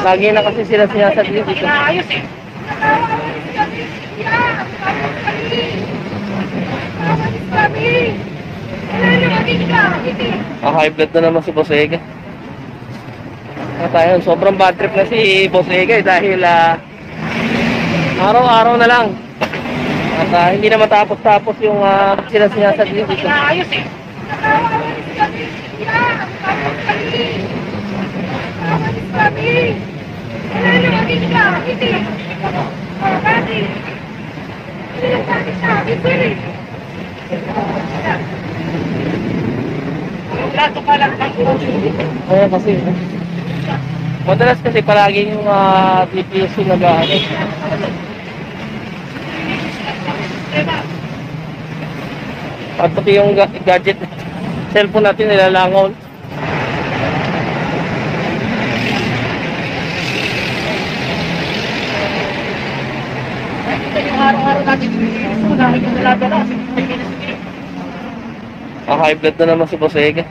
Lagi na kasi sila sinasadli dito. Ayos eh. High blood na naman si Boss Ega. At ayun, sobrang bad trip na si Boss Ega dahil araw-araw na lang. At hindi na matapos-tapos yung sila sinasadli dito. Ayos eh. Ayan kasi. Madalas kasi palagi yung DPS yung nag-ano. At pati yung gadget, cellphone natin nilalangon. Araw-araw natin High blood na naman si Boss Ega.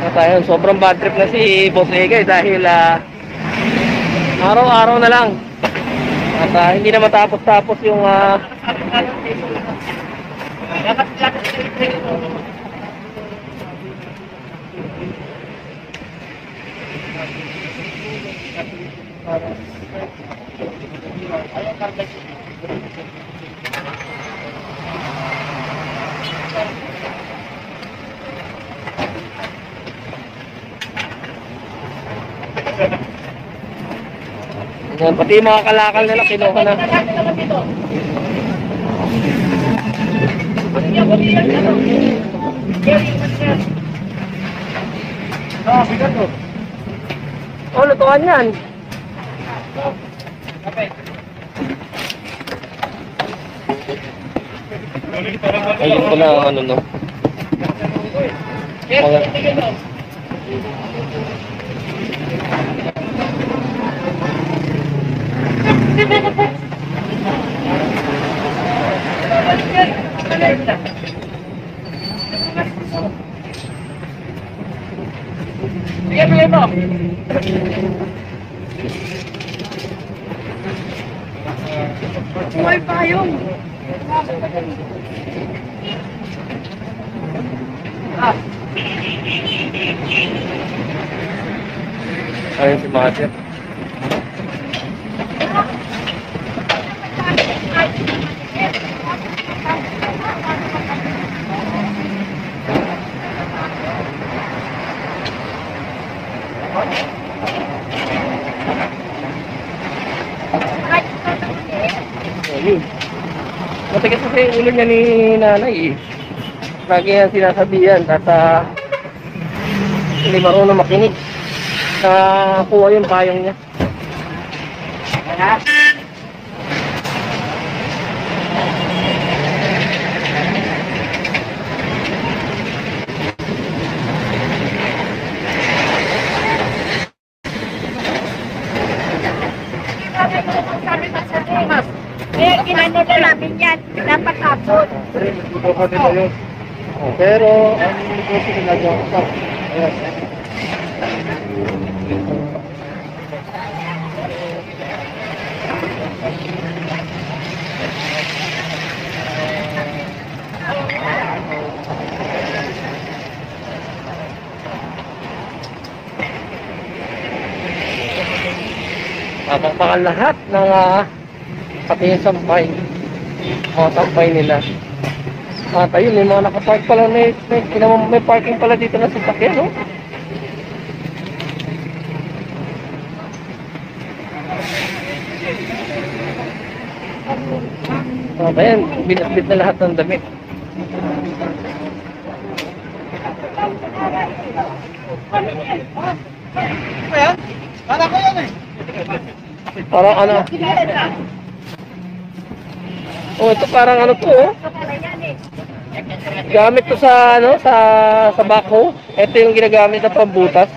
At ayun, sobrang bad trip na si Boss Ega dahil araw-araw na lang. At hindi na matapos-tapos yung yan, pati yung mga kalakal nila kinuha na. Oh, lutuan yan. Ayun ko na ano no. Sige, bigay mo. Buhay pa yun. Ayun si Mother. Ayun. Matigas kasi yung ulo niya ni nanay eh. Lagi yan sinasabihan at hindi marunong makinig. Nakuha yung payong niya. Kaya ginano na namin yan. Dapat hapon. Pero ang negosyo nila dyan, ayan. Mapagpakan lahat ng pati yung sampay, mga sampay nila. At ayun, may mga nakapark pala, may parking pala dito na sasakyan, no? At ayun, binatbit na lahat ng damit. Ayan, para ko yan eh. Parang ano? Oh, ito parang ano to, oh. Gamit to sa ano, sa backhoe. Ito yung ginagamit na pambutas.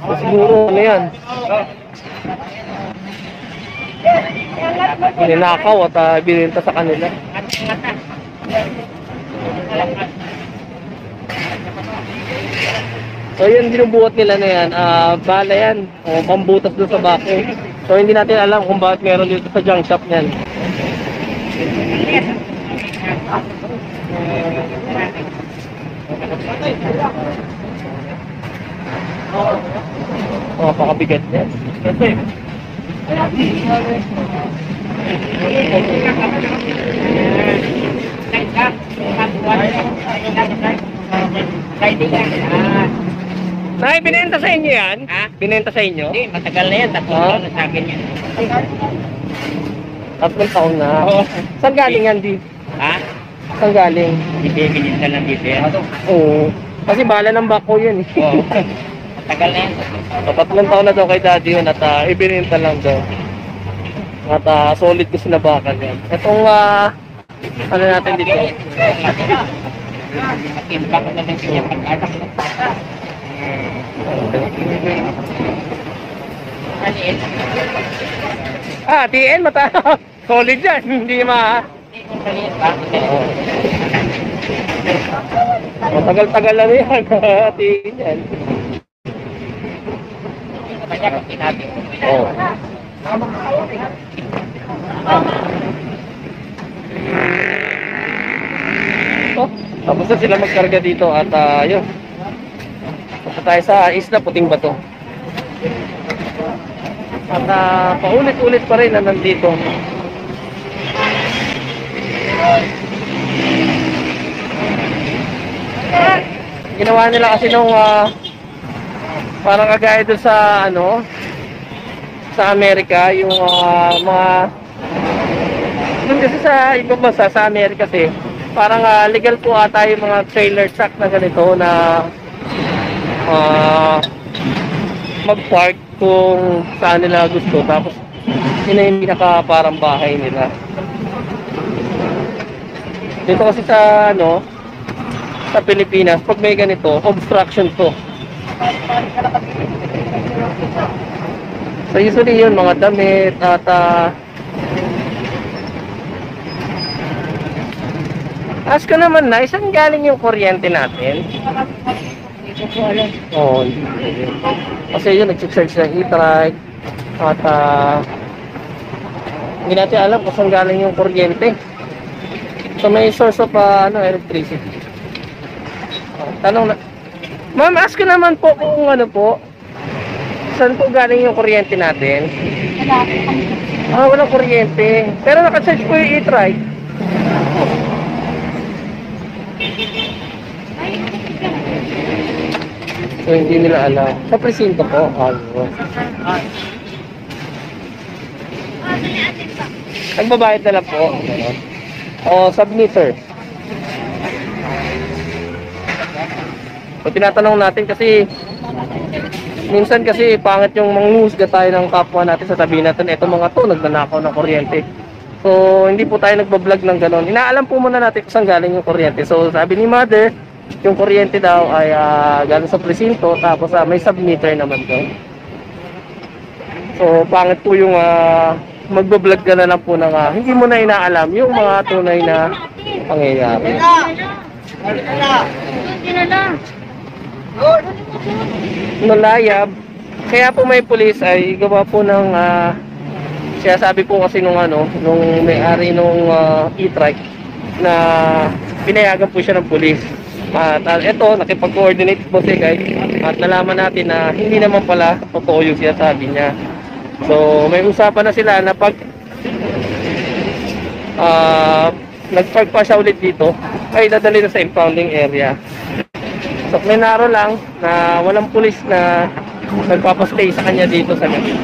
So, siguro ano yan. Ninakaw at bininta sa kanila. So yun, binubuhat nila na yan. Bala yan. O pambutas doon sa bako. So hindi natin alam kung bakit meron dito sa junk shop niyan. Pakabigat yan. Nay, binenta sa inyo yan? Ha? Binenta sa inyo? Hindi, matagal na yan. 3 taon na sa akin yan. 3 taon na. Oo. Saan galing yan, Di? Ha? Saan galing? Hindi, binita lang dito yan. Oo. Kasi bala ng bako yun. Oo. Matagal na yan. So, 3 taon na daw kay daddy yun at ibinenta lang daw. At solid kasi na bakal yan. Itong ano natin dito? Matimbang na lang siya pag-anak. Maliit. TN mata. Solid yan. Hindi Maliit ba? Matagal-tagal na yan. TN yan. Kanya kung sinabi. Oo. Tapos na sila magkarga dito at yun. Punta tayo sa isla Puting Bato. At paulit-ulit pa rin na nandito. Ginawa nila kasi nung parang kagaya doon sa ano sa Amerika, yung mga doon kasi sa ibang bansa sa Amerika kasi parang legal po ata yung mga trailer truck na ganito na mag-park kung saan nila gusto, tapos yun na yung pinaka parang bahay nila. Dito kasi sa ano sa Pilipinas, pag may ganito, obstruction to. So usually yun, mga damit at ask ko naman na, saan galing yung kuryente natin? Hindi ko alam. Oo, hindi. Kasi yun, nag-search ng e-trike at hindi natin alam kung saan galing yung kuryente. So may source of electricity. Tanong na, ma'am, ask ko naman po kung ano po, saan po galing yung kuryente natin? Walang kuryente. Pero naka-search po yung e-trike. So hindi nila alam. Sa presinto po. Nagbabayad na lang po. Submitter. So tinatanong natin kasi minsan kasi pangit yung manghusga tayo ng kapwa natin, sasabihin natin eto mga to nagnanakaw ng kuryente. So hindi po tayo nagbablog ng ganon. Inaalam po muna natin kung saan galing yung kuryente. So sabi ni mother, yung kuryente daw ay galing sa presinto, tapos may submitter naman daw. So pangit po yung magbablog ka na lang po ng hindi mo na inaalam yung mga tunay na pangyayari. Nalayab. Kaya po may pulis ay gawa po ng siya sabi po kasi nung may-ari nung e-trike na pinayagan po siya ng pulis. At eto, nakipag-coordinate po si guys at nalaman natin na hindi naman pala totoo yung sinasabi niya. So may usapan na sila na pag nagpark pa siya ulit dito ay dadali na sa impounding area. So klenaro lang na walang pulis na nagpapastay sa kanya dito sa gabi.